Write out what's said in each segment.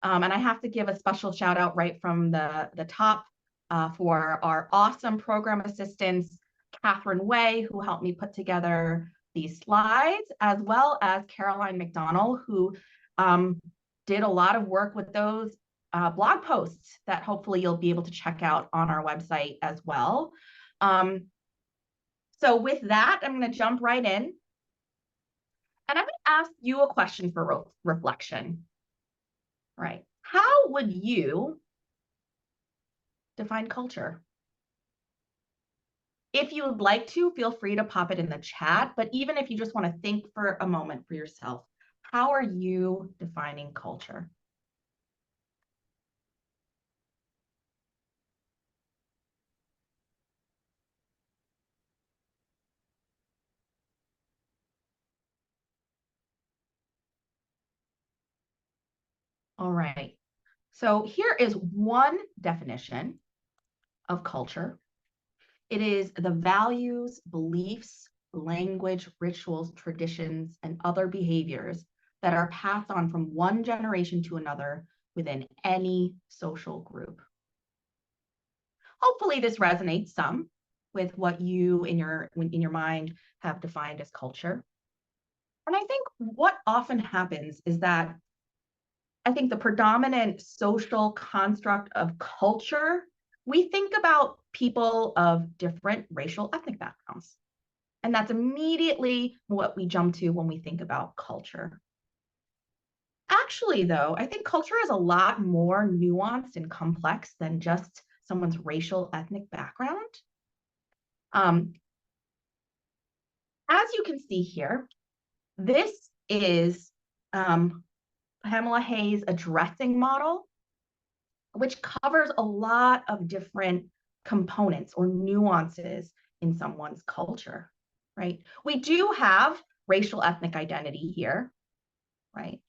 And I have to give a special shout out right from the top for our awesome program assistants, Catherine Way, who helped me put together these slides, as well as Caroline McDonald, who did a lot of work with those blog posts that hopefully you'll be able to check out on our website as well. So with that, I'm going to jump right in. And I'm going to ask you a question for reflection. Right. How would you define culture? If you would like to, feel free to pop it in the chat. But even if you just want to think for a moment for yourself, how are you defining culture? All right. So here is one definition of culture. It is the values, beliefs, language, rituals, traditions, and other behaviors that are passed on from one generation to another within any social group. Hopefully this resonates some with what you in your mind have defined as culture. And I think what often happens is that I think the predominant social construct of culture, we think about people of different racial ethnic backgrounds. And that's immediately what we jump to when we think about culture. Actually, though, I think culture is a lot more nuanced and complex than just someone's racial ethnic background. As you can see here, this is Pamela Hayes' addressing model, which covers a lot of different components or nuances in someone's culture, right? We do have racial ethnic identity here, right?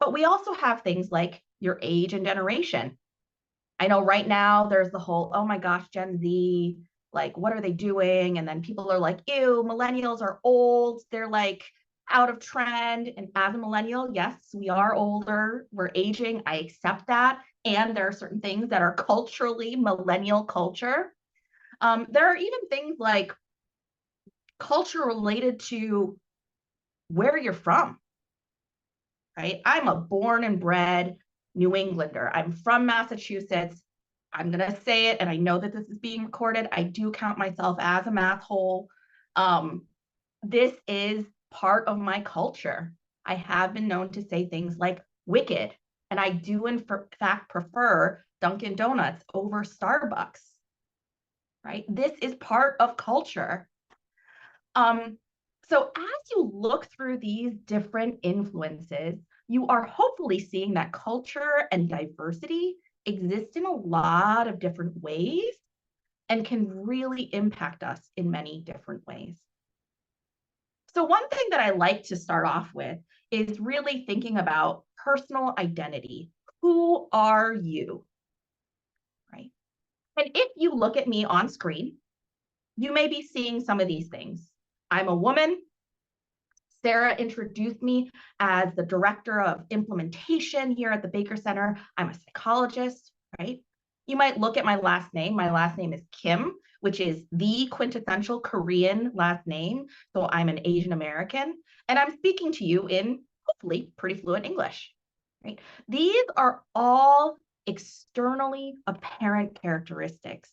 But we also have things like your age and generation. I know right now there's the whole, oh my gosh, Gen Z, like, what are they doing? And then people are like, ew, millennials are old. They're like out of trend. And as a millennial, yes, we are older. We're aging. I accept that. And there are certain things that are culturally millennial culture. There are even things like culture related to where you're from, right? I'm a born and bred New Englander. I'm from Massachusetts. I'm going to say it, and I know that this is being recorded. I do count myself as a math hole. This is part of my culture. I have been known to say things like wicked, and I do in fact prefer Dunkin' Donuts over Starbucks, right? This is part of culture. So as you look through these different influences, you are hopefully seeing that culture and diversity exist in a lot of different ways and can really impact us in many different ways. So one thing that I like to start off with is really thinking about personal identity. Who are you, right? And if you look at me on screen, you may be seeing some of these things. I'm a woman. Sarah introduced me as the director of implementation here at the Baker Center. I'm a psychologist, right? You might look at my last name. My last name is Kim, which is the quintessential Korean last name. So I'm an Asian American, and I'm speaking to you in hopefully pretty fluent English, right? These are all externally apparent characteristics,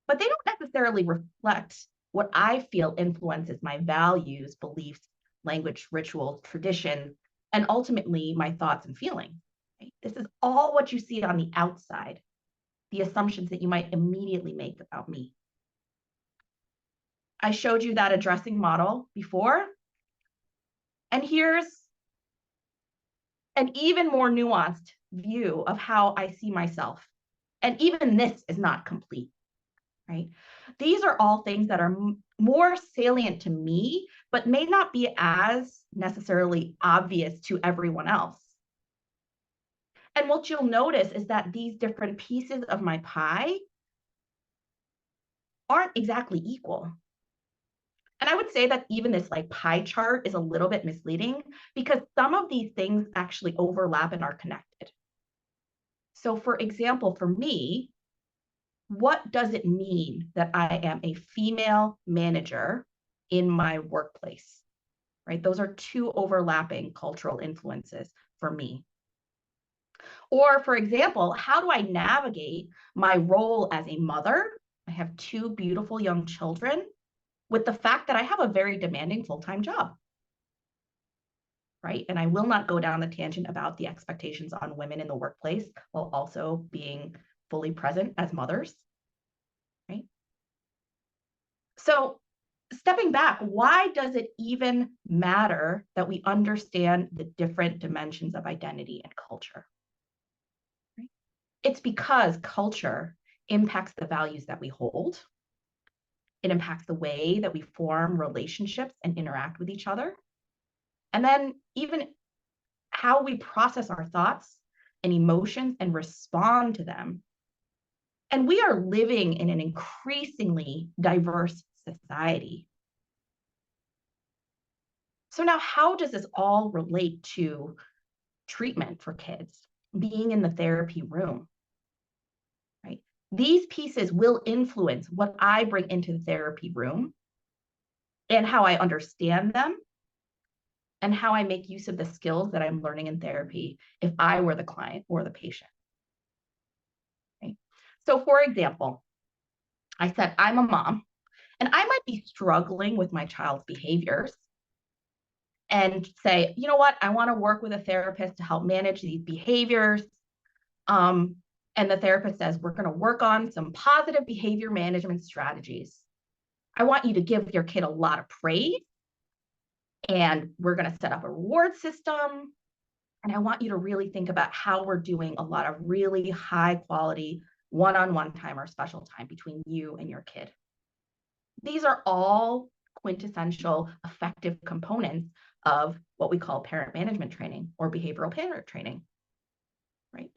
but they don't necessarily reflect what I feel influences my values, beliefs, language, rituals, tradition, and ultimately my thoughts and feelings. Right? This is all what you see on the outside, the assumptions that you might immediately make about me. I showed you that addressing model before, and here's an even more nuanced view of how I see myself. And even this is not complete, right? These are all things that are more salient to me, but may not be as necessarily obvious to everyone else. And what you'll notice is that these different pieces of my pie aren't exactly equal. And I would say that even this like pie chart is a little bit misleading because some of these things actually overlap and are connected. So for example, for me, what does it mean that I am a female manager in my workplace? Right? Those are two overlapping cultural influences for me. Or, for example, how do I navigate my role as a mother? I have two beautiful young children with the fact that I have a very demanding full-time job, right? And I will not go down the tangent about the expectations on women in the workplace while also being fully present as mothers, right? So, stepping back, why does it even matter that we understand the different dimensions of identity and culture? Right? It's because culture impacts the values that we hold. It impacts the way that we form relationships and interact with each other. And then even how we process our thoughts and emotions and respond to them. And we are living in an increasingly diverse society. So now how does this all relate to treatment for kids, being in the therapy room, right? These pieces will influence what I bring into the therapy room and how I understand them and how I make use of the skills that I'm learning in therapy if I were the client or the patient. Okay? So for example, I said I'm a mom and I might be struggling with my child's behaviors and say, you know what, I want to work with a therapist to help manage these behaviors. Um, and the therapist says, we're going to work on some positive behavior management strategies. I want you to give your kid a lot of praise, and we're going to set up a reward system. And I want you to really think about how we're doing a lot of really high quality one-on-one time or special time between you and your kid. These are all quintessential effective components of what we call parent management training or behavioral parent training, right?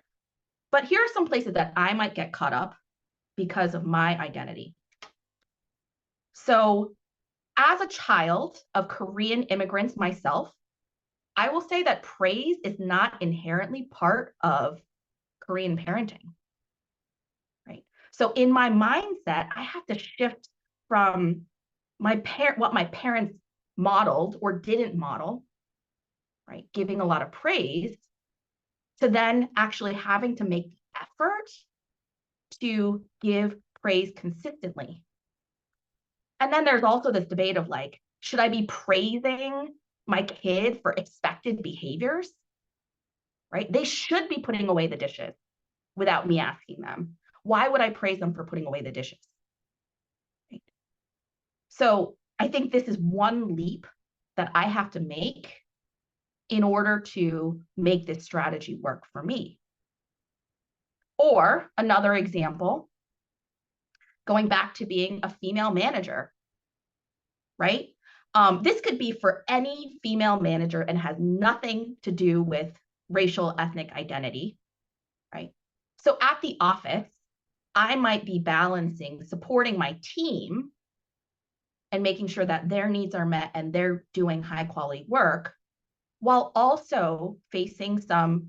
But here are some places that I might get caught up because of my identity. So, as a child of Korean immigrants myself, I will say that praise is not inherently part of Korean parenting, right? So, in my mindset, I have to shift from what my parents modeled or didn't model, right? Giving a lot of praise to then actually having to make the effort to give praise consistently. And then there's also this debate of like, should I be praising my kid for expected behaviors? Right? They should be putting away the dishes without me asking them. Why would I praise them for putting away the dishes? Right? So I think this is one leap that I have to make in order to make this strategy work for me. Or another example, going back to being a female manager, right? This could be for any female manager and has nothing to do with racial ethnic identity, right? So at the office, I might be balancing supporting my team and making sure that their needs are met and they're doing high quality work while also facing some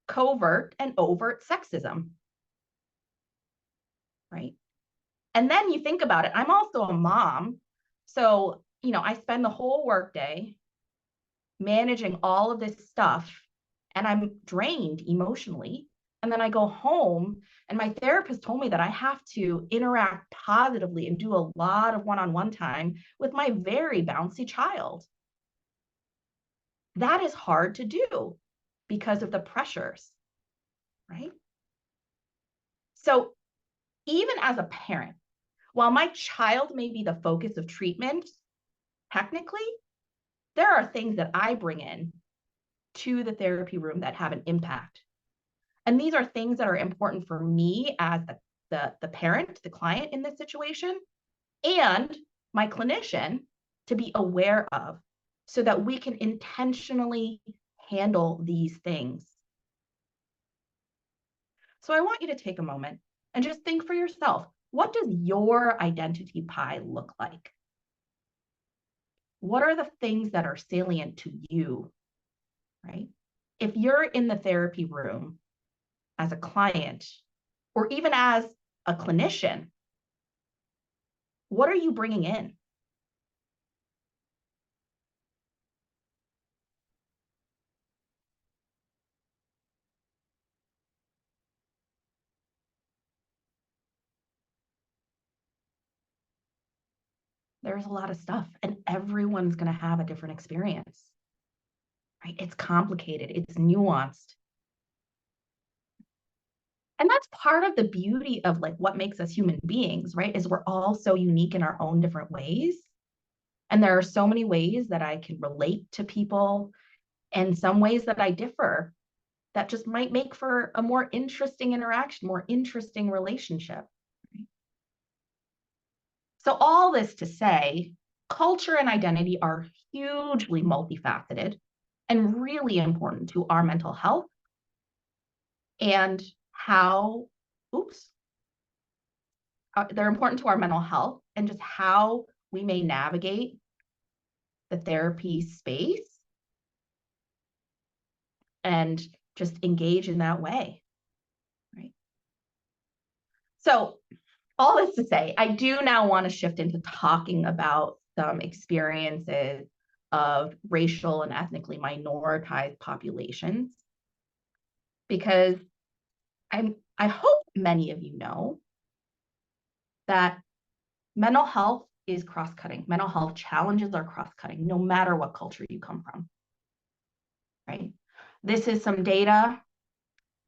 covert and overt sexism, right? And then you think about it, I'm also a mom. So, I spend the whole workday managing all of this stuff and I'm drained emotionally. And then I go home and my therapist told me that I have to interact positively and do a lot of one-on-one time with my very bouncy child. That is hard to do because of the pressures, right? So even as a parent, while my child may be the focus of treatment, technically, there are things that I bring in to the therapy room that have an impact. And these are things that are important for me as the parent, the client in this situation, and my clinician to be aware of so that we can intentionally handle these things. So I want you to take a moment and just think for yourself, what does your identity pie look like? What are the things that are salient to you, right? If you're in the therapy room as a client, or even as a clinician, what are you bringing in? There's a lot of stuff, and everyone's going to have a different experience, right? It's complicated, it's nuanced. And that's part of the beauty of like what makes us human beings, right? Is we're all so unique in our own different ways. And there are so many ways that I can relate to people and some ways that I differ that just might make for a more interesting interaction, more interesting relationship. So all this to say, culture and identity are hugely multifaceted and really important to our mental health and how, oops, they're important to our mental health and just how we may navigate the therapy space and just engage in that way, right? So all this to say, I do now want to shift into talking about some experiences of racial and ethnically minoritized populations, because I hope many of you know that mental health is cross-cutting. Mental health challenges are cross-cutting, no matter what culture you come from, right? This is some data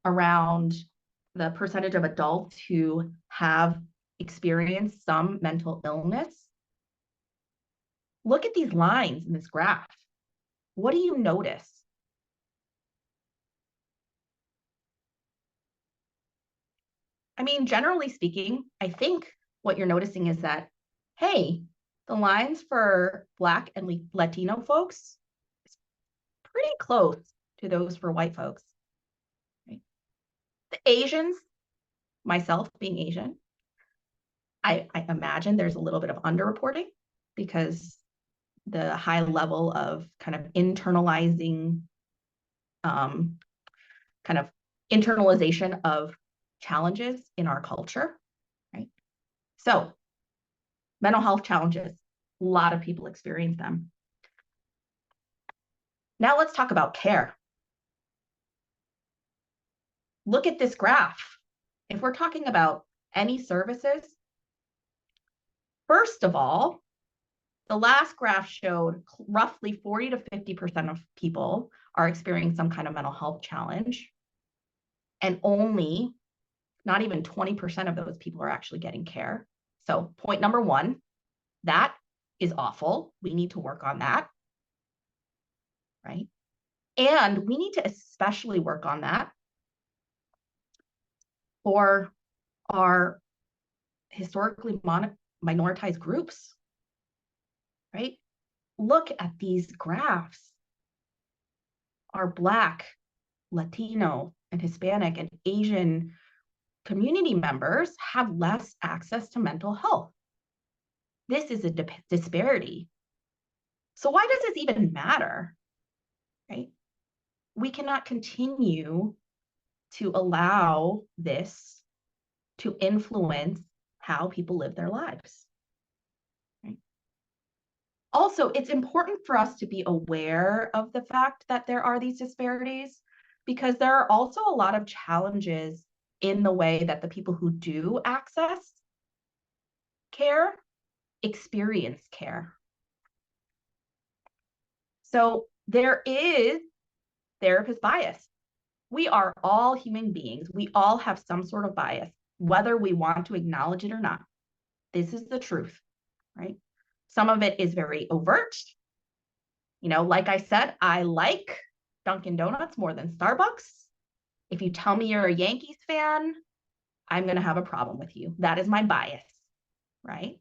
around the percentage of adults who have experienced some mental illness. Look at these lines in this graph. What do you notice? I mean, generally speaking, I think what you're noticing is that, hey, the lines for Black and Latino folks is pretty close to those for white folks. Right? The Asians, myself being Asian, I imagine there's a little bit of underreporting because the high level of kind of internalizing, kind of internalization of challenges in our culture, right? So mental health challenges, a lot of people experience them. Now let's talk about care. Look at this graph. If we're talking about any services, first of all, the last graph showed roughly 40 to 50% of people are experiencing some kind of mental health challenge. And only, not even 20% of those people are actually getting care. So point number one, that is awful. We need to work on that, right? And we need to especially work on that for our historically minoritized groups, right? Look at these graphs. Our Black, Latino, and Hispanic and Asian community members have less access to mental health. This is a disparity. So why does this even matter, right? We cannot continue to allow this to influence how people live their lives. Right? Also, it's important for us to be aware of the fact that there are these disparities because there are also a lot of challenges in the way that the people who do access care experience care. So there is therapist bias. We are all human beings. We all have some sort of bias, whether we want to acknowledge it or not. This is the truth, right? Some of it is very overt. You know, like I said, I like Dunkin' Donuts more than Starbucks. If you tell me you're a Yankees fan, I'm going to have a problem with you. That is my bias, right?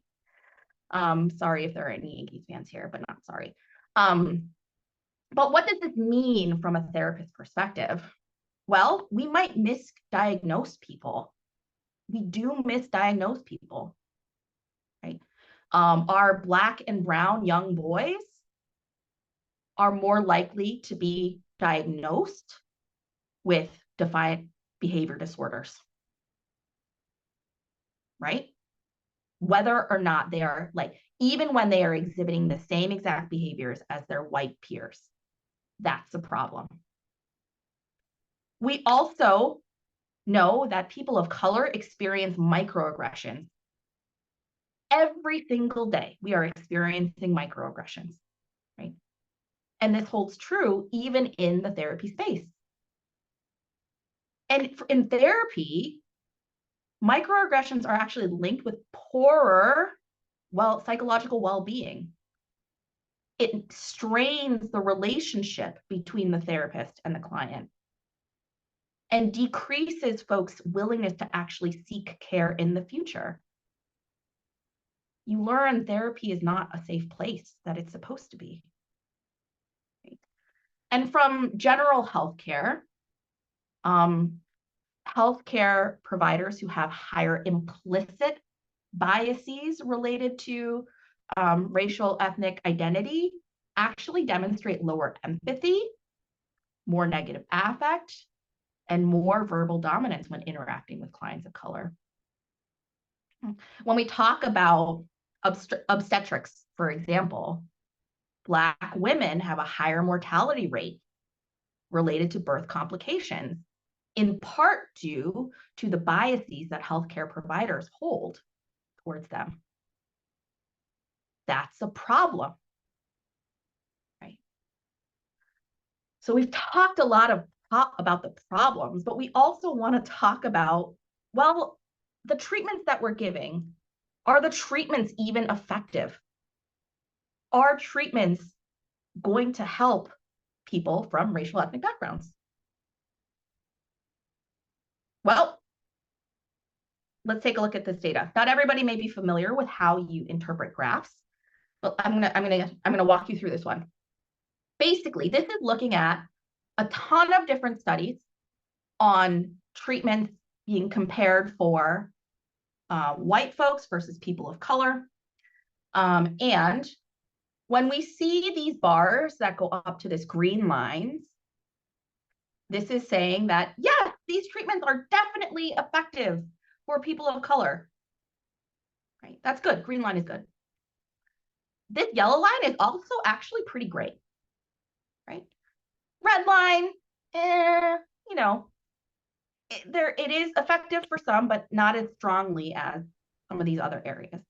Sorry if there are any Yankees fans here, but not sorry. But what does this mean from a therapist perspective? Well, we might misdiagnose people. We do misdiagnose people, right? Our Black and brown young boys are more likely to be diagnosed with defiant behavior disorders, right? Whether or not they are like, even when they are exhibiting the same exact behaviors as their white peers, that's a problem. We also know that people of color experience microaggressions. Every single day, we are experiencing microaggressions, right? And this holds true even in the therapy space. And in therapy, microaggressions are actually linked with poorer, psychological well-being. It strains the relationship between the therapist and the client and decreases folks' willingness to actually seek care in the future. You learn therapy is not a safe place that it's supposed to be. And from general healthcare, healthcare providers who have higher implicit biases related to racial ethnic identity actually demonstrate lower empathy, more negative affect, and more verbal dominance when interacting with clients of color. When we talk about obstetrics, for example, Black women have a higher mortality rate related to birth complications, in part due to the biases that healthcare providers hold towards them. That's a problem, right? So we've talked a lot about the problems, but we also want to talk about, well, the treatments that we're giving. Are the treatments even effective? Are treatments going to help people from racial ethnic backgrounds? Well, let's take a look at this data. Not everybody may be familiar with how you interpret graphs, but I'm gonna walk you through this one. Basically, this is looking at a ton of different studies on treatments being compared for white folks versus people of color. And when we see these bars that go up to this green lines, this is saying that, yes, these treatments are definitely effective for people of color. Right? That's good. Green line is good. This yellow line is also actually pretty great. Right? Red line, you know, it is effective for some, but not as strongly as some of these other areas.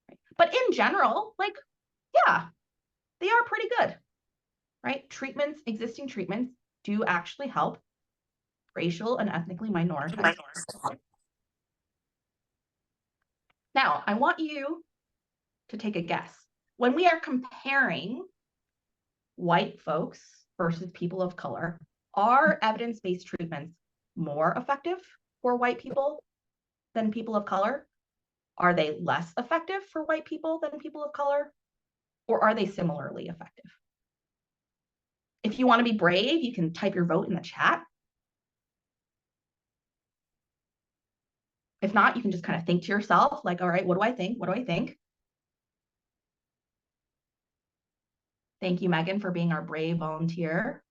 Right? But in general, like, yeah, they are pretty good. Right? Treatments, existing treatments do actually help racial and ethnically minoritized. Now, I want you to take a guess. When we are comparing white folks versus people of color, are evidence-based treatments more effective for white people than people of color? Are they less effective for white people than people of color? Or are they similarly effective? If you want to be brave, you can type your vote in the chat. If not, you can just kind of think to yourself, like, all right, what do I think? What do I think? Thank you, Megan, for being our brave volunteer.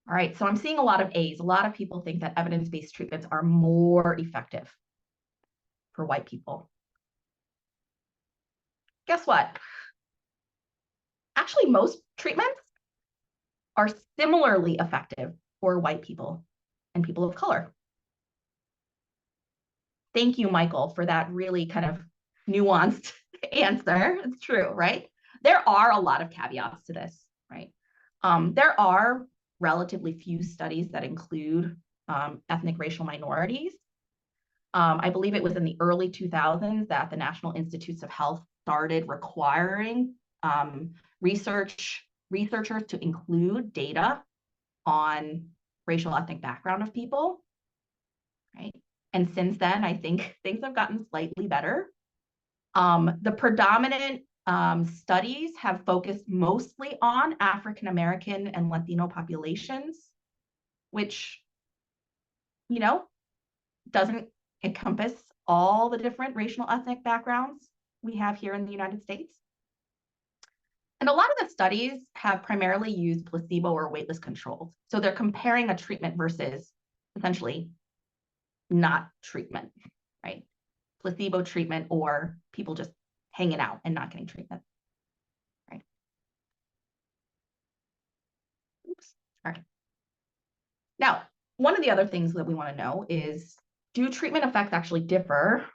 All right, so I'm seeing a lot of A's. A lot of people think that evidence-based treatments are more effective for white people. Guess what? Actually, most treatments are similarly effective for white people and people of color. Thank you, Michael, for that really kind of nuanced answer. It's true, right? There are a lot of caveats to this, right? There are relatively few studies that include ethnic racial minorities. I believe it was in the early 2000s that the National Institutes of Health started requiring researchers to include data on racial ethnic background of people, right? And since then, I think things have gotten slightly better. The predominant studies have focused mostly on African American and Latino populations, which, you know, doesn't encompass all the different racial ethnic backgrounds we have here in the United States. And a lot of the studies have primarily used placebo or weightless controls. So they're comparing a treatment versus essentially not treatment, right? Placebo treatment or people just hanging out and not getting treatment, right? Oops. All right. Now, one of the other things that we want to know is, do treatment effects actually differ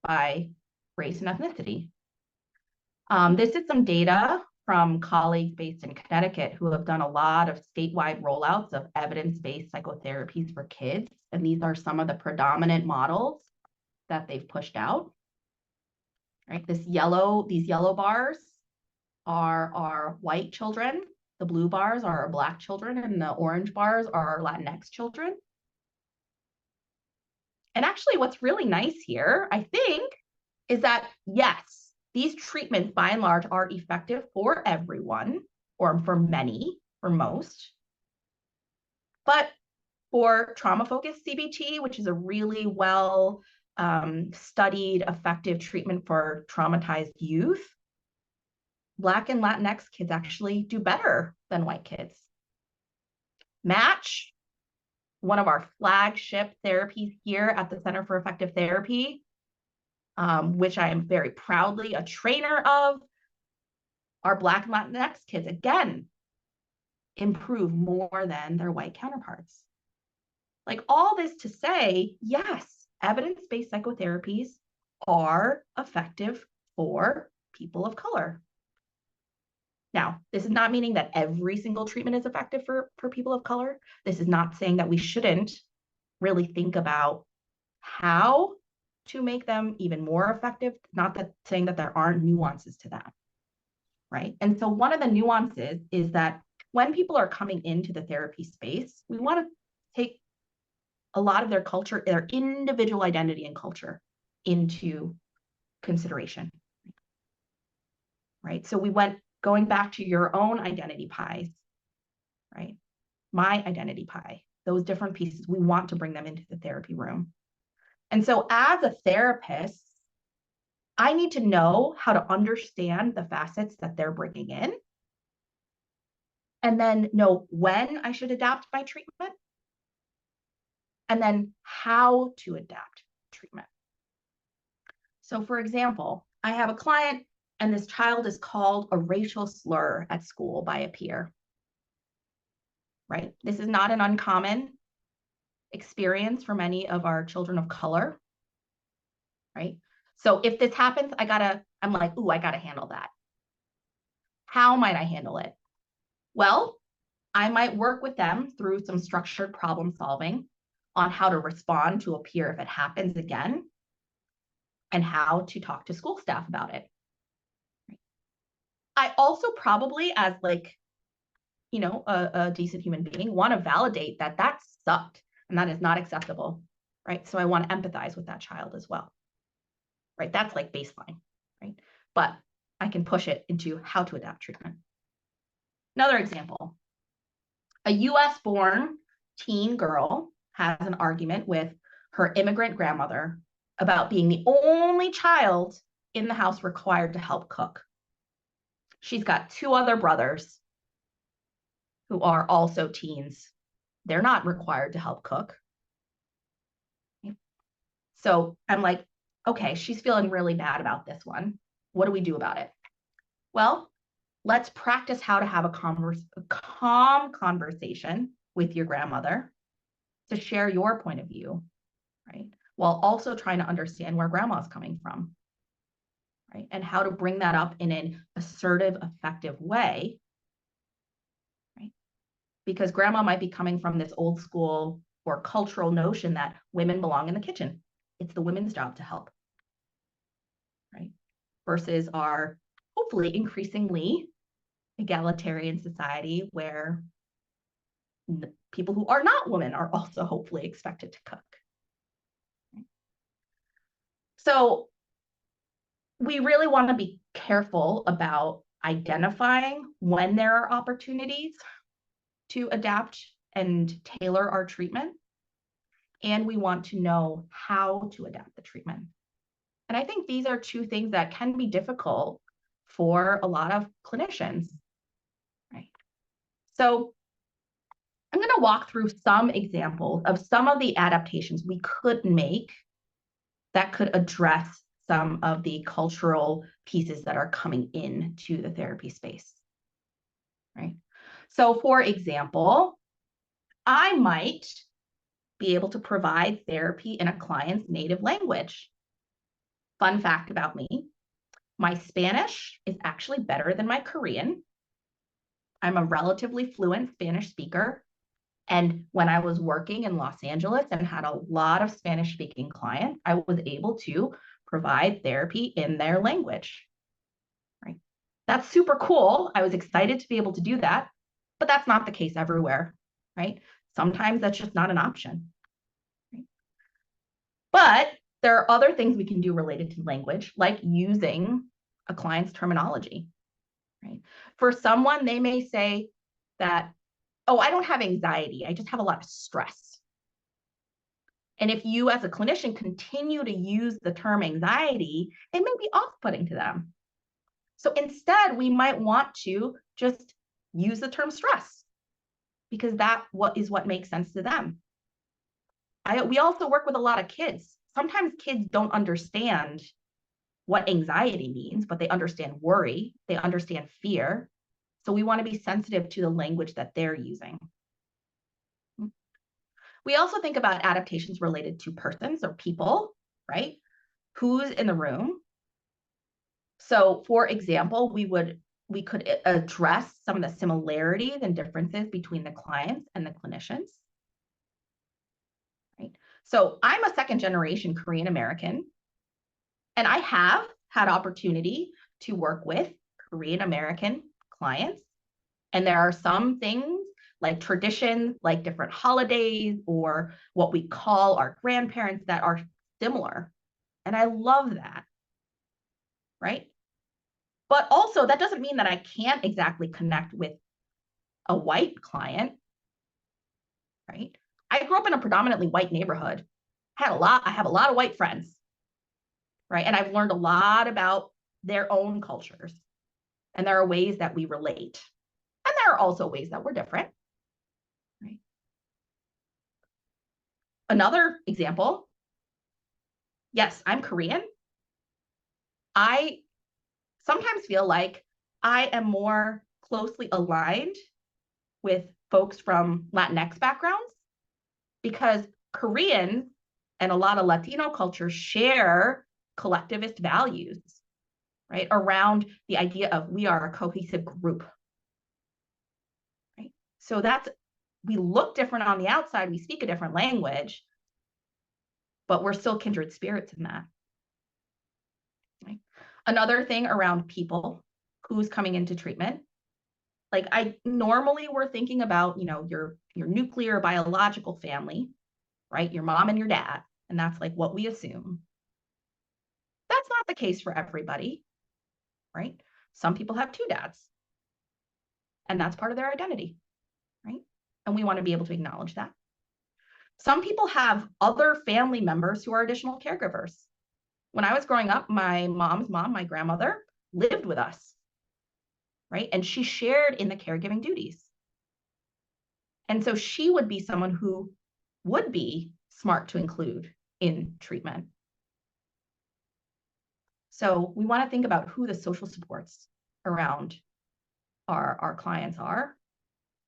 by race and ethnicity? This is some data from colleagues based in Connecticut who have done a lot of statewide rollouts of evidence-based psychotherapies for kids. And these are some of the predominant models that they've pushed out. Right? These yellow bars are our white children. The blue bars are our Black children, and the orange bars are our Latinx children. And actually, what's really nice here, I think, is that yes, these treatments by and large are effective for everyone, or for many, for most. But for trauma-focused CBT, which is a really well studied, effective treatment for traumatized youth, Black and Latinx kids actually do better than white kids. Match, one of our flagship therapies here at the Center for Effective Therapy, which I am very proudly a trainer of, our Black and Latinx kids, again, improve more than their white counterparts. Like all this to say, yes, evidence-based psychotherapies are effective for people of color. Now, this is not meaning that every single treatment is effective for people of color. This is not saying that we shouldn't really think about how to make them even more effective, not that saying that there aren't nuances to that, right? And so one of the nuances is that when people are coming into the therapy space, we want to take a lot of their culture, their individual identity and culture into consideration, right? So we went going back to your own identity pies, right? My identity pie, those different pieces, we want to bring them into the therapy room. And so as a therapist, I need to know how to understand the facets that they're bringing in, and then know when I should adapt my treatment, and then how to adapt treatment. So for example, I have a client and this child is called a racial slur at school by a peer, right? This is not an uncommon experience for many of our children of color, right? So if this happens, I'm like, ooh, I gotta handle that. How might I handle it? Well, I might work with them through some structured problem solving on how to respond to a peer if it happens again, and how to talk to school staff about it. I also probably, as like, a decent human being, want to validate that that sucked and that is not acceptable, right? So I want to empathize with that child as well, right? That's like baseline, right? But I can push it into how to adapt treatment. Another example, a US-born teen girl has an argument with her immigrant grandmother about being the only child in the house required to help cook. She's got two other brothers who are also teens. They're not required to help cook. So I'm like, okay, she's feeling really bad about this one. What do we do about it? Well, let's practice how to have a calm conversation with your grandmother to share your point of view, right? While also trying to understand where grandma's coming from, right? And how to bring that up in an assertive, effective way, right? Because grandma might be coming from this old school or cultural notion that women belong in the kitchen. It's the women's job to help, right? Versus our hopefully increasingly egalitarian society where the people who are not women are also hopefully expected to cook. So we really want to be careful about identifying when there are opportunities to adapt and tailor our treatment. And we want to know how to adapt the treatment. And I think these are two things that can be difficult for a lot of clinicians, right? So I'm going to walk through some examples of some of the adaptations we could make that could address some of the cultural pieces that are coming into the therapy space, right? So for example, I might be able to provide therapy in a client's native language. Fun fact about me, my Spanish is actually better than my Korean. I'm a relatively fluent Spanish speaker. And when I was working in Los Angeles and had a lot of Spanish speaking clients, I was able to provide therapy in their language, right? That's super cool. I was excited to be able to do that, but that's not the case everywhere, right? Sometimes that's just not an option, right? But there are other things we can do related to language, like using a client's terminology, right? For someone, they may say that, oh, I don't have anxiety, I just have a lot of stress. And if you as a clinician continue to use the term anxiety, it may be off-putting to them. So instead, we might want to just use the term stress because that is what makes sense to them. We also work with a lot of kids. Sometimes kids don't understand what anxiety means, but they understand worry, they understand fear. So we want to be sensitive to the language that they're using. We also think about adaptations related to persons or people, right? Who's in the room? So for example, we could address some of the similarities and differences between the clients and the clinicians, right? So I'm a second generation Korean American, and I have had opportunity to work with Korean American clients. And there are some things like traditions, like different holidays or what we call our grandparents that are similar. And I love that, right? But also that doesn't mean that I can't exactly connect with a white client, right? I grew up in a predominantly white neighborhood. I have a lot of white friends, right? And I've learned a lot about their own cultures. And there are ways that we relate. And there are also ways that we're different, right? Another example, yes, I'm Korean. I sometimes feel like I am more closely aligned with folks from Latinx backgrounds because Koreans and a lot of Latino cultures share collectivist values, right? Around the idea of we are a cohesive group, right? So we look different on the outside, we speak a different language, but we're still kindred spirits in that, right? Another thing around people, who's coming into treatment. Like we're thinking about, your nuclear biological family, right? Your mom and your dad. And that's like what we assume. That's not the case for everybody, right? Some people have two dads, and that's part of their identity, right? And we want to be able to acknowledge that. Some people have other family members who are additional caregivers. When I was growing up, my mom's mom, my grandmother, lived with us, right? And she shared in the caregiving duties. And so she would be someone who would be smart to include in treatment. So we want to think about who the social supports around our clients are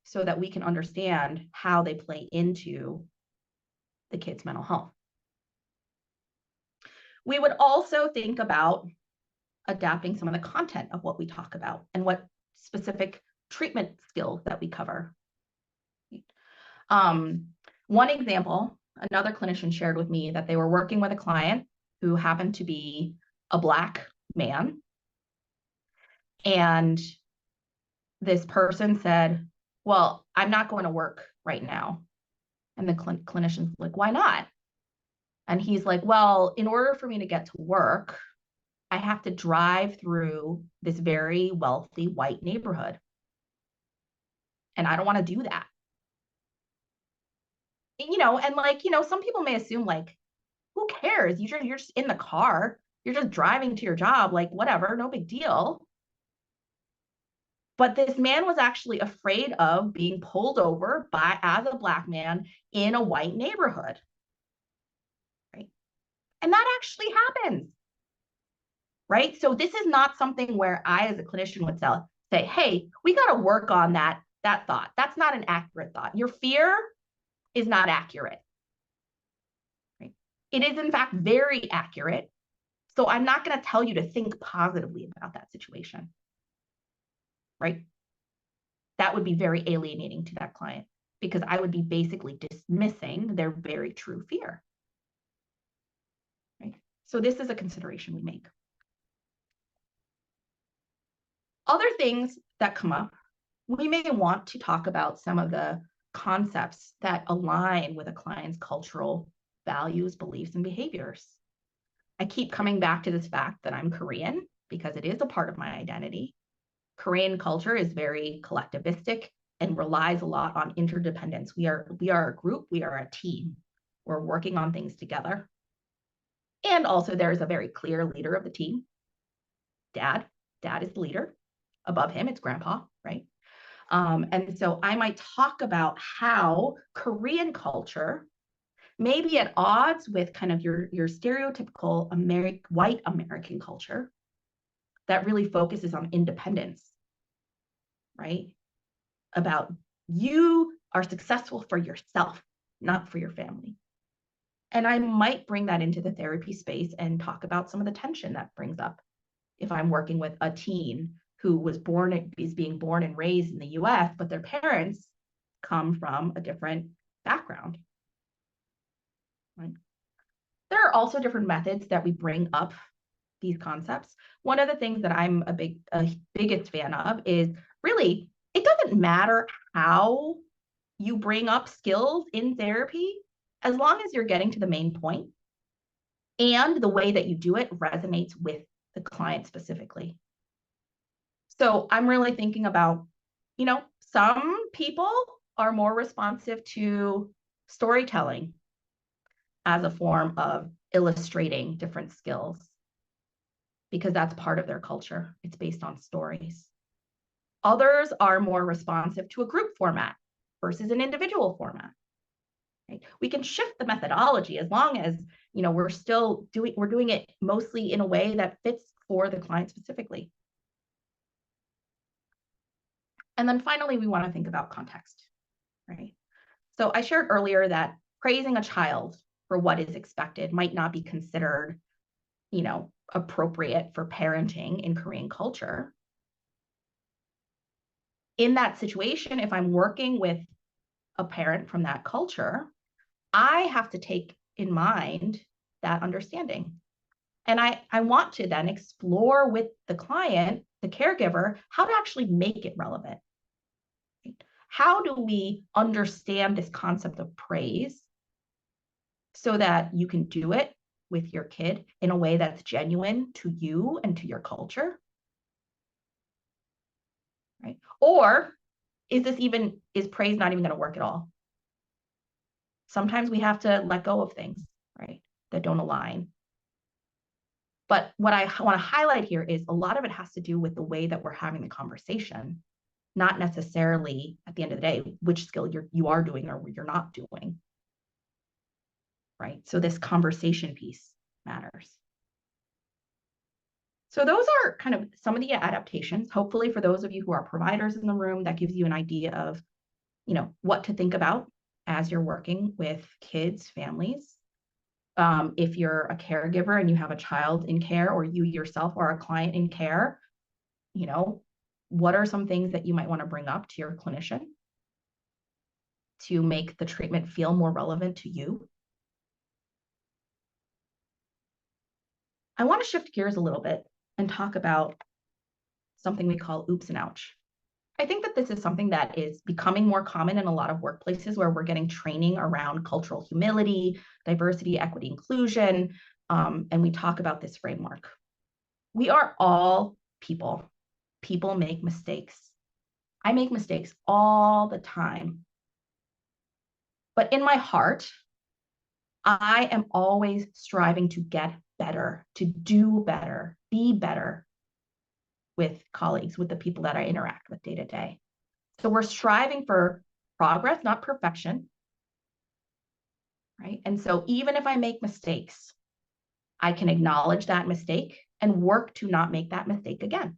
so that we can understand how they play into the kid's mental health. We would also think about adapting some of the content of what we talk about and what specific treatment skills that we cover. One example, another clinician shared with me that they were working with a client who happened to be a Black man. And this person said, well, I'm not going to work right now. And the clinician's like, why not? And he's like, well, in order for me to get to work, I have to drive through this very wealthy white neighborhood. And I don't want to do that. And some people may assume like, who cares? You're just in the car. You're just driving to your job, like whatever, no big deal. But this man was actually afraid of being pulled over by as a Black man in a white neighborhood, right? And that actually happens, right? So this is not something where I, as a clinician, would say, hey, we got to work on that thought. That's not an accurate thought. Your fear is not accurate, right? It is, in fact, very accurate. So I'm not going to tell you to think positively about that situation, right? That would be very alienating to that client because I would be basically dismissing their very true fear, right? So this is a consideration we make. Other things that come up, we may want to talk about some of the concepts that align with a client's cultural values, beliefs, and behaviors. I keep coming back to this fact that I'm Korean because it is a part of my identity. Korean culture is very collectivistic and relies a lot on interdependence. We are a group, we are a team. We're working on things together. And also there's a very clear leader of the team. Dad is the leader. Above him, it's grandpa, right? And so I might talk about how Korean culture may be at odds with kind of your stereotypical white American culture that really focuses on independence, right? About you are successful for yourself, not for your family. And I might bring that into the therapy space and talk about some of the tension that brings up if I'm working with a teen who is being born and raised in the US, but their parents come from a different background. Right? There are also different methods that we bring up these concepts. One of the things that I'm a biggest fan of is really, it doesn't matter how you bring up skills in therapy, as long as you're getting to the main point and the way that you do it resonates with the client specifically. So I'm really thinking about, some people are more responsive to storytelling as a form of illustrating different skills because that's part of their culture. It's based on stories. Others are more responsive to a group format versus an individual format. Right? We can shift the methodology as long as we're doing it mostly in a way that fits for the client specifically. And then finally, we want to think about context, right? So I shared earlier that praising a child for what is expected might not be considered, appropriate for parenting in Korean culture. In that situation, if I'm working with a parent from that culture, I have to take in mind that understanding. And I want to then explore with the client, the caregiver, how to actually make it relevant. How do we understand this concept of praise so that you can do it with your kid in a way that's genuine to you and to your culture? Right? Or is praise not even going to work at all? Sometimes we have to let go of things, right, that don't align. But what I want to highlight here is a lot of it has to do with the way that we're having the conversation, not necessarily at the end of the day, which skill you are doing or you're not doing, right? So this conversation piece matters. So those are kind of some of the adaptations. Hopefully for those of you who are providers in the room, that gives you an idea of, what to think about as you're working with kids, families. If you're a caregiver and you have a child in care, or you yourself are a client in care, what are some things that you might want to bring up to your clinician to make the treatment feel more relevant to you? I want to shift gears a little bit and talk about something we call oops and ouch. I think that this is something that is becoming more common in a lot of workplaces where we're getting training around cultural humility, diversity, equity, inclusion, and we talk about this framework. We are all people. People make mistakes. I make mistakes all the time. But in my heart, I am always striving to get better, to do better, be better. with colleagues, with the people that I interact with day to day. So we're striving for progress, not perfection, right? And so even if I make mistakes, I can acknowledge that mistake and work to not make that mistake again.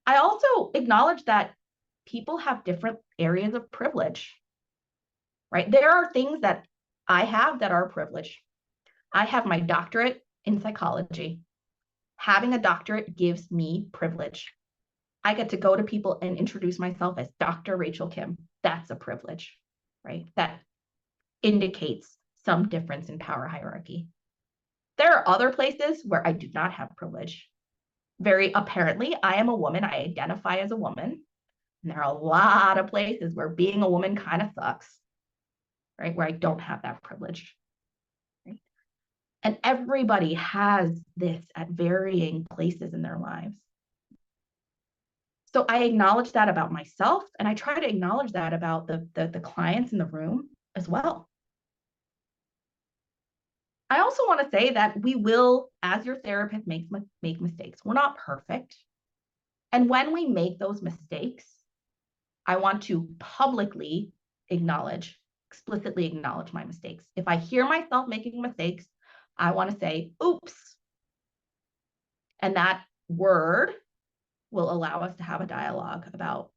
I also acknowledge that people have different areas of privilege, right? There are things that I have that are privilege. I have my doctorate in psychology. Having a doctorate gives me privilege. I get to go to people and introduce myself as Dr. Rachel Kim. That's a privilege, right? That indicates some difference in power hierarchy. There are other places where I do not have privilege. Very apparently, I am a woman. I identify as a woman. And there are a lot of places where being a woman kind of sucks, right? Where I don't have that privilege. Right? And everybody has this at varying places in their lives. So I acknowledge that about myself, and I try to acknowledge that about the clients in the room as well. I also want to say that we will, as your therapist, make mistakes. We're not perfect. And when we make those mistakes, I want to publicly acknowledge, explicitly acknowledge my mistakes. If I hear myself making mistakes, I want to say, oops. And that word will allow us to have a dialogue about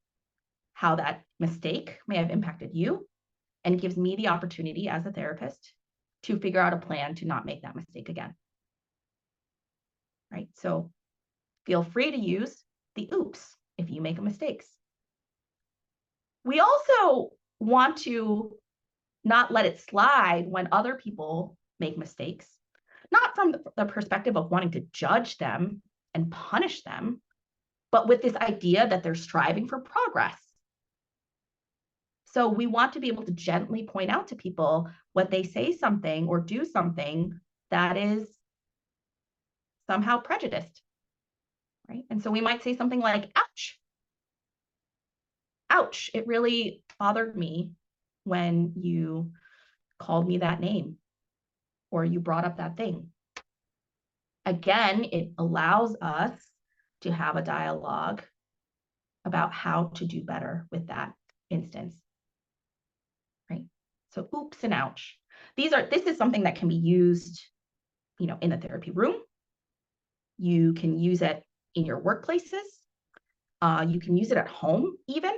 how that mistake may have impacted you, and gives me the opportunity as a therapist to figure out a plan to not make that mistake again. Right? So feel free to use the oops if you make mistakes. We also want to not let it slide when other people make mistakes, not from the perspective of wanting to judge them and punish them, but with this idea that they're striving for progress. So we want to be able to gently point out to people when they say something or do something that is somehow prejudiced, right? And so we might say something like, ouch, ouch, it really bothered me when you called me that name or you brought up that thing. Again, it allows us to have a dialogue about how to do better with that instance, right? So oops and ouch. This is something that can be used, in the therapy room. You can use it in your workplaces. You can use it at home even,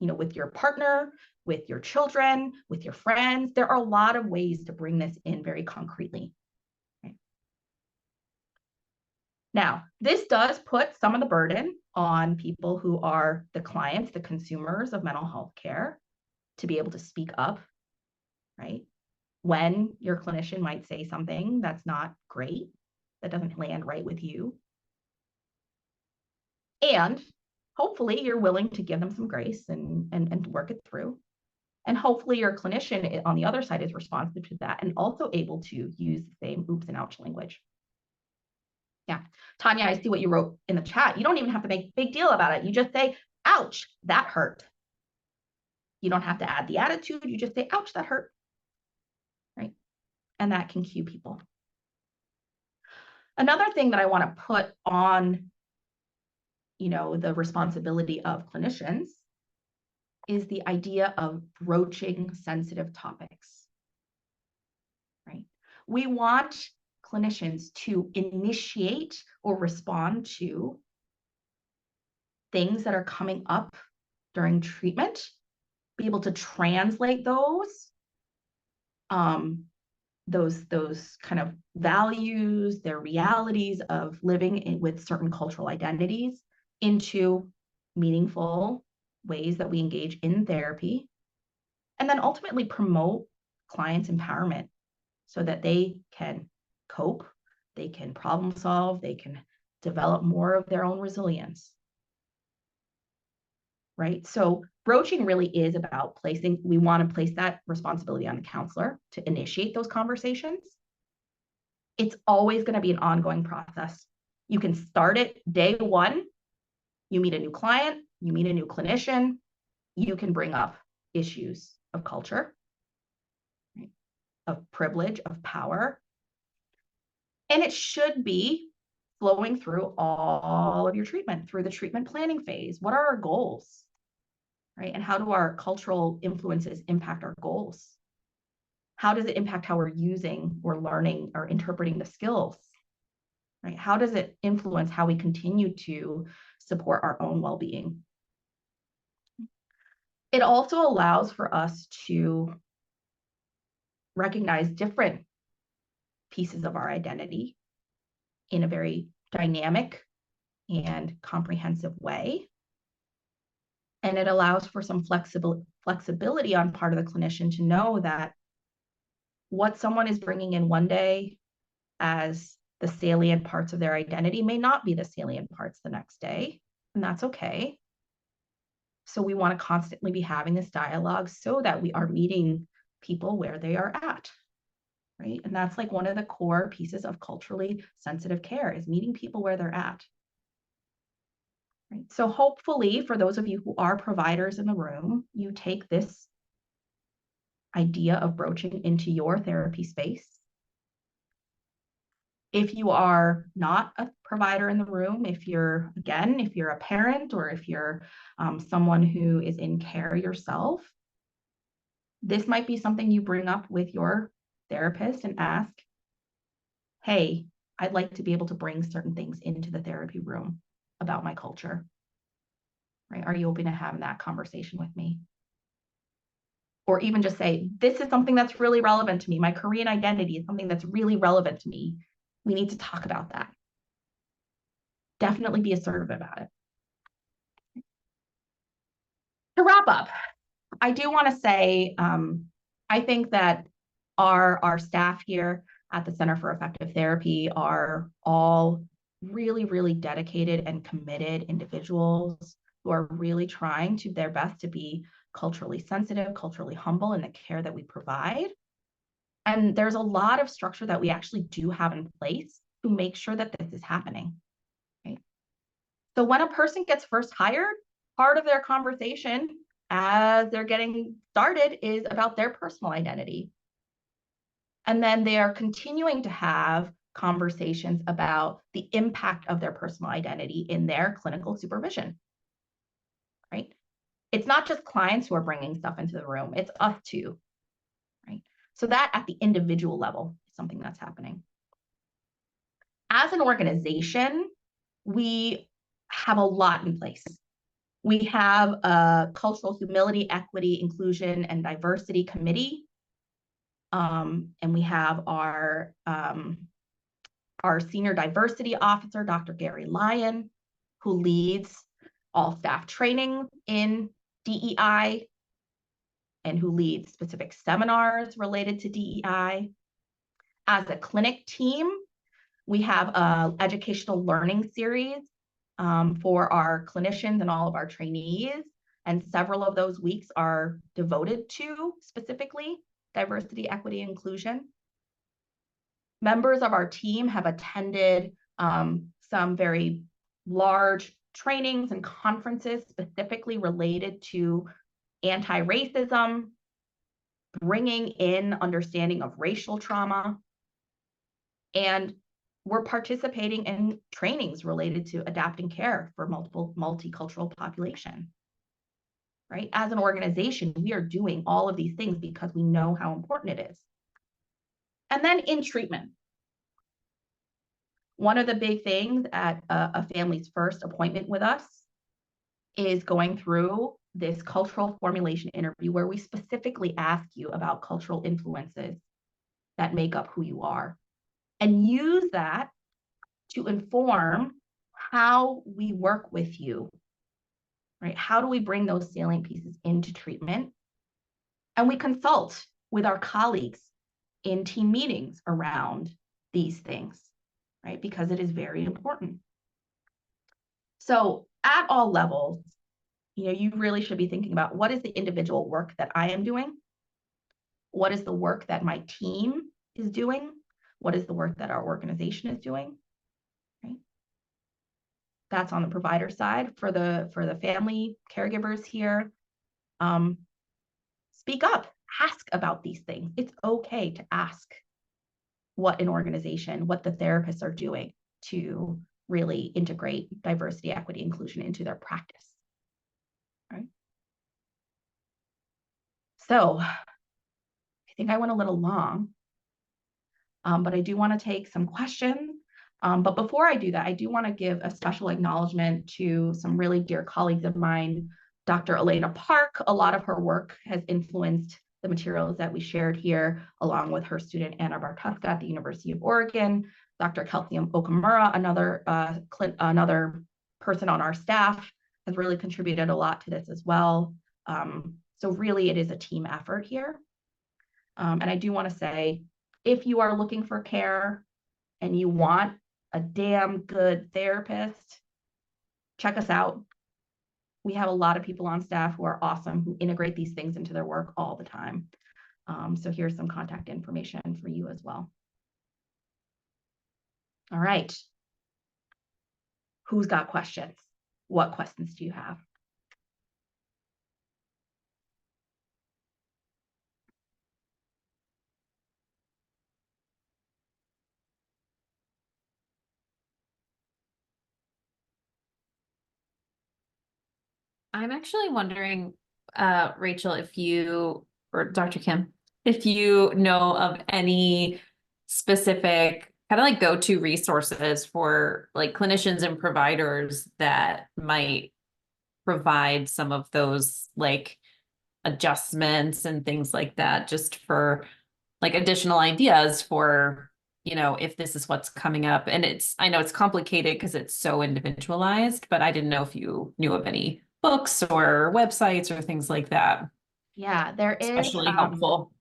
with your partner, with your children, with your friends. There are a lot of ways to bring this in very concretely. Right? Now, this does put some of the burden on people who are the clients, the consumers of mental health care, to be able to speak up, right? When your clinician might say something that's not great, that doesn't land right with you. And hopefully you're willing to give them some grace and work it through. And hopefully your clinician on the other side is responsive to that and also able to use the same oops and ouch language. Yeah. Tanya, I see what you wrote in the chat. You don't even have to make a big deal about it. You just say, ouch, that hurt. You don't have to add the attitude. You just say, ouch, that hurt. Right? And that can cue people. Another thing that I want to put on, the responsibility of clinicians is the idea of broaching sensitive topics, right? We want clinicians to initiate or respond to things that are coming up during treatment, be able to translate those kind of values, their realities of living with certain cultural identities into meaningful ways that we engage in therapy, and then ultimately promote clients' empowerment so that they can cope, they can problem solve, they can develop more of their own resilience. Right? So broaching really is about we want to place that responsibility on the counselor to initiate those conversations. It's always going to be an ongoing process. You can start it day one. You meet a new client, you meet a new clinician, you can bring up issues of culture, right? Of privilege, of power. And it should be flowing through all of your treatment, through the treatment planning phase. What are our goals, right? And how do our cultural influences impact our goals? How does it impact how we're using or learning or interpreting the skills, right? How does it influence how we continue to support our own well-being? It also allows for us to recognize different pieces of our identity in a very dynamic and comprehensive way. And it allows for some flexibility on part of the clinician to know that what someone is bringing in one day as the salient parts of their identity may not be the salient parts the next day, and that's okay. So we want to constantly be having this dialogue so that we are meeting people where they are at, right? And that's like one of the core pieces of culturally sensitive care is meeting people where they're at. Right? So hopefully for those of you who are providers in the room, you take this idea of broaching into your therapy space. If you are not a provider in the room, if you're a parent or if you're someone who is in care yourself, this might be something you bring up with your therapist and ask, hey, I'd like to be able to bring certain things into the therapy room about my culture. Right? Are you open to having that conversation with me? Or even just say, this is something that's really relevant to me. My Korean identity is something that's really relevant to me. We need to talk about that. Definitely be assertive about it. To wrap up, I do want to say, I think that our staff here at the Center for Effective Therapy are all really, really dedicated and committed individuals who are really trying to their best to be culturally sensitive, culturally humble in the care that we provide. And there's a lot of structure that we actually do have in place to make sure that this is happening. Right? So when a person gets first hired, part of their conversation as they're getting started is about their personal identity. And then they are continuing to have conversations about the impact of their personal identity in their clinical supervision, right? It's not just clients who are bringing stuff into the room, it's us too, right? So that at the individual level is something that's happening. As an organization, we have a lot in place. We have a cultural humility, equity, inclusion, and diversity committee. And we have our senior diversity officer, Dr. Gary Lyon, who leads all staff training in DEI and who leads specific seminars related to DEI. As a clinic team, we have an educational learning series for our clinicians and all of our trainees. And several of those weeks are devoted to specifically diversity, equity, inclusion. Members of our team have attended some very large trainings and conferences specifically related to anti-racism, bringing in understanding of racial trauma, and we're participating in trainings related to adapting care for multicultural population. Right? As an organization, we are doing all of these things because we know how important it is. And then in treatment, one of the big things at a family's first appointment with us is going through this cultural formulation interview where we specifically ask you about cultural influences that make up who you are and use that to inform how we work with you, right? How do we bring those salient pieces into treatment? And we consult with our colleagues in team meetings around these things, right? Because it is very important. So at all levels, you really should be thinking about what is the individual work that I am doing? What is the work that my team is doing? What is the work that our organization is doing? Right? That's on the provider side. For the family caregivers here, speak up, ask about these things. It's okay to ask what an organization, what the therapists are doing to really integrate diversity, equity, inclusion into their practice. Right. So I think I went a little long, but I do want to take some questions. But before I do that, I do want to give a special acknowledgement to some really dear colleagues of mine. Dr. Elena Park, a lot of her work has influenced the materials that we shared here, along with her student Anna Bartuska at the University of Oregon. Dr. Kelsey Okamura, another person on our staff, has really contributed a lot to this as well. So really, it is a team effort here. And I do want to say, if you are looking for care and you want a damn good therapist, check us out. We have a lot of people on staff who are awesome, who integrate these things into their work all the time. So here's some contact information for you as well. All right. Who's got questions? What questions do you have? I'm actually wondering, Rachel, if you, or Dr. Kim, if you know of any specific kind of like go-to resources for like clinicians and providers that might provide some of those like adjustments and things like that, just for like additional ideas for, you know, if this is what's coming up. And I know it's complicated because it's so individualized, but I didn't know if you knew of any books or websites or things like that. Yeah, there is. Especially helpful.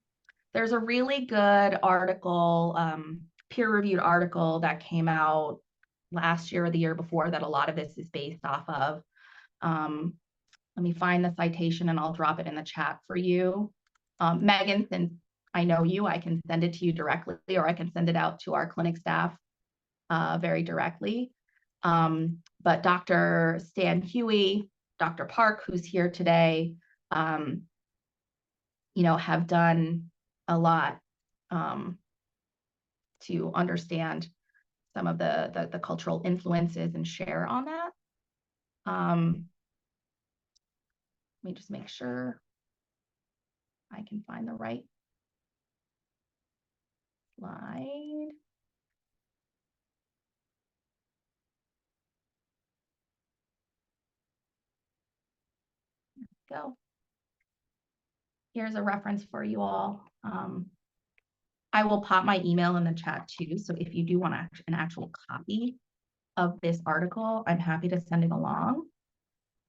There's a really good article, peer-reviewed article that came out last year or the year before that a lot of this is based off of. Let me find the citation and I'll drop it in the chat for you. Megan, since I know you, I can send it to you directly, or I can send it out to our clinic staff very directly. But Dr. Stan Huey, Dr. Park, who's here today, have done a lot to understand some of the cultural influences and share on that. Let me just make sure I can find the right slide. Go. Here's a reference for you all. I will pop my email in the chat too. So if you do want an actual copy of this article, I'm happy to send it along.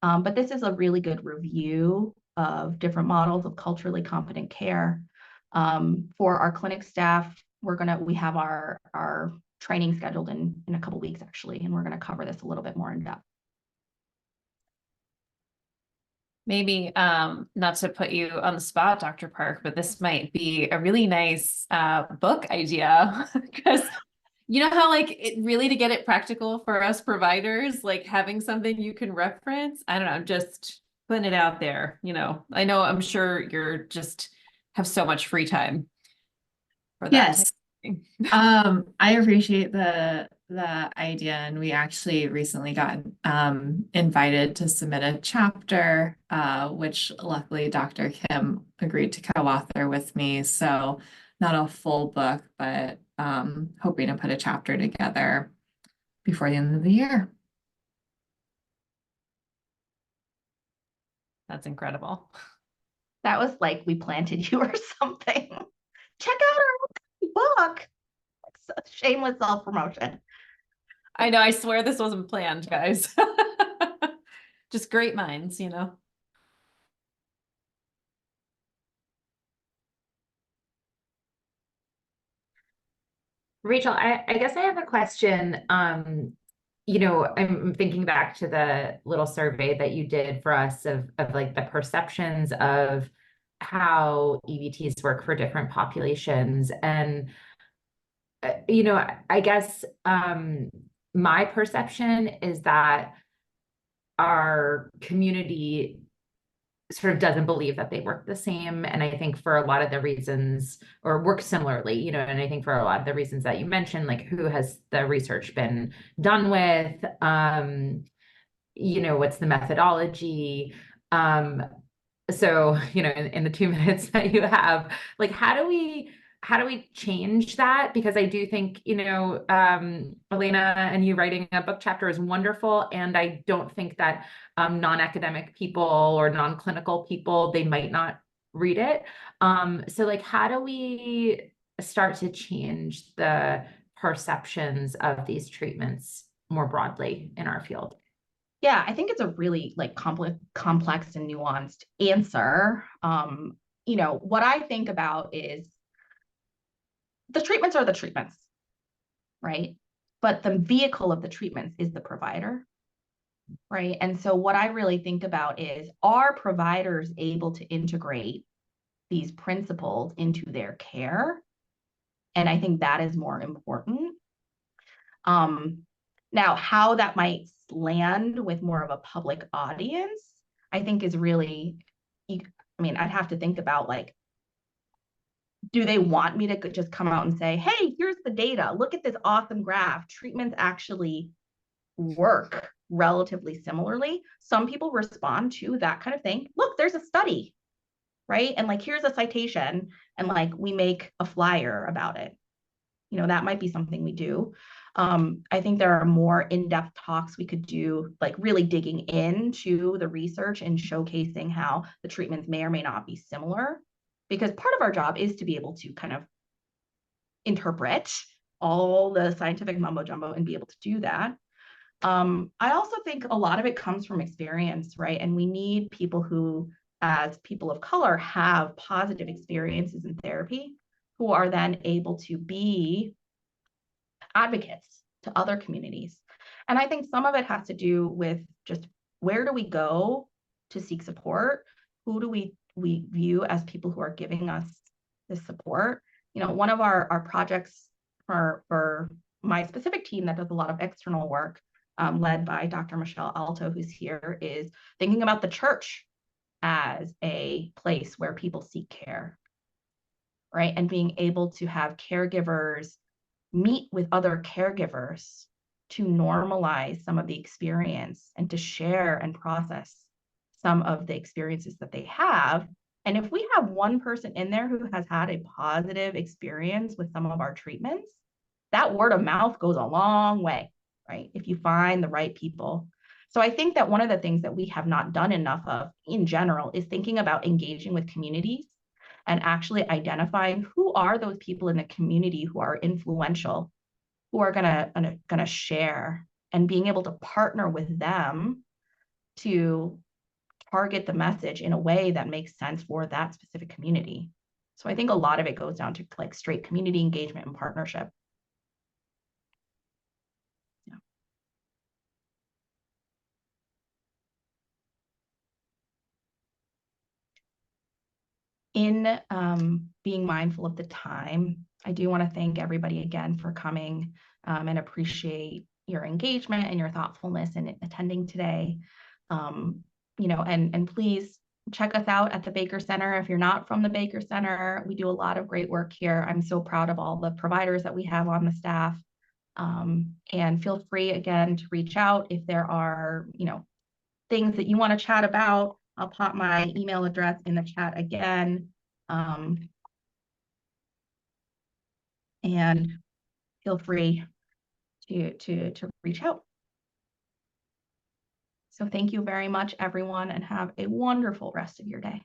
But this is a really good review of different models of culturally competent care. For our clinic staff, we have our training scheduled in a couple weeks actually, and we're gonna cover this a little bit more in depth. Maybe not to put you on the spot, Dr. Park, but this might be a really nice book idea because you know how like really to get it practical for us providers, like having something you can reference. I don't know, just putting it out there. You know, I'm sure you're just have so much free time for that. Yes. I appreciate the idea, and we actually recently got invited to submit a chapter, which luckily Dr. Kim agreed to co-author with me. So not a full book, but hoping to put a chapter together before the end of the year. That's incredible. That was like we planted you or something. Check out our book. Shameless self-promotion. I know, I swear this wasn't planned, guys. Just great minds, you know. Rachel, I guess I have a question. You know, I'm thinking back to the little survey that you did for us of like the perceptions of how EBTs work for different populations. And, you know, I guess my perception is that our community sort of doesn't believe that they work the same. And I think for a lot of the reasons, or work similarly, you know, and I think for a lot of the reasons that you mentioned, like who has the research been done with, you know, what's the methodology? So, you know, in the 2 minutes that you have, like, how do we change that? Because I do think, you know, Elena, and you writing a book chapter is wonderful. And I don't think that non-academic people or non-clinical people, they might not read it. So like, how do we start to change the perceptions of these treatments more broadly in our field? Yeah, I think it's a really like complex and nuanced answer. You know, what I think about is the treatments are the treatments, right? But the vehicle of the treatments is the provider, right? And so what I really think about is, are providers able to integrate these principles into their care? And I think that is more important. Now, how that might land with more of a public audience, I think is really, I mean, I'd have to think about like, do they want me to just come out and say, hey, here's the data, look at this awesome graph, treatments actually work relatively similarly? Some people respond to that kind of thing. Look, there's a study, right? And like, here's a citation, and like, we make a flyer about it. You know, that might be something we do. I think there are more in-depth talks we could do, like really digging into the research and showcasing how the treatments may or may not be similar, because part of our job is to be able to kind of interpret all the scientific mumbo jumbo and be able to do that. I also think a lot of it comes from experience, right? And we need people who, as people of color, have positive experiences in therapy, who are then able to be advocates to other communities. And I think some of it has to do with just, where do we go to seek support? Who do we view as people who are giving us this support? You know, one of our projects for my specific team that does a lot of external work, led by Dr. Michelle Alto, who's here, is thinking about the church as a place where people seek care, right? And being able to have caregivers meet with other caregivers to normalize some of the experience and to share and process some of the experiences that they have. And if we have one person in there who has had a positive experience with some of our treatments, that word of mouth goes a long way, right? If you find the right people. So I think that one of the things that we have not done enough of in general is thinking about engaging with communities and actually identifying who are those people in the community who are influential, who are gonna share, and being able to partner with them to target the message in a way that makes sense for that specific community. So I think a lot of it goes down to like straight community engagement and partnership. Yeah. In being mindful of the time, I do want to thank everybody again for coming, and appreciate your engagement and your thoughtfulness in attending today. You know, and please check us out at the Baker Center. If you're not from the Baker Center, we do a lot of great work here. I'm so proud of all the providers that we have on the staff. And feel free again to reach out if there are, you know, things that you want to chat about. I'll pop my email address in the chat again. And feel free to reach out. So thank you very much, everyone, and have a wonderful rest of your day.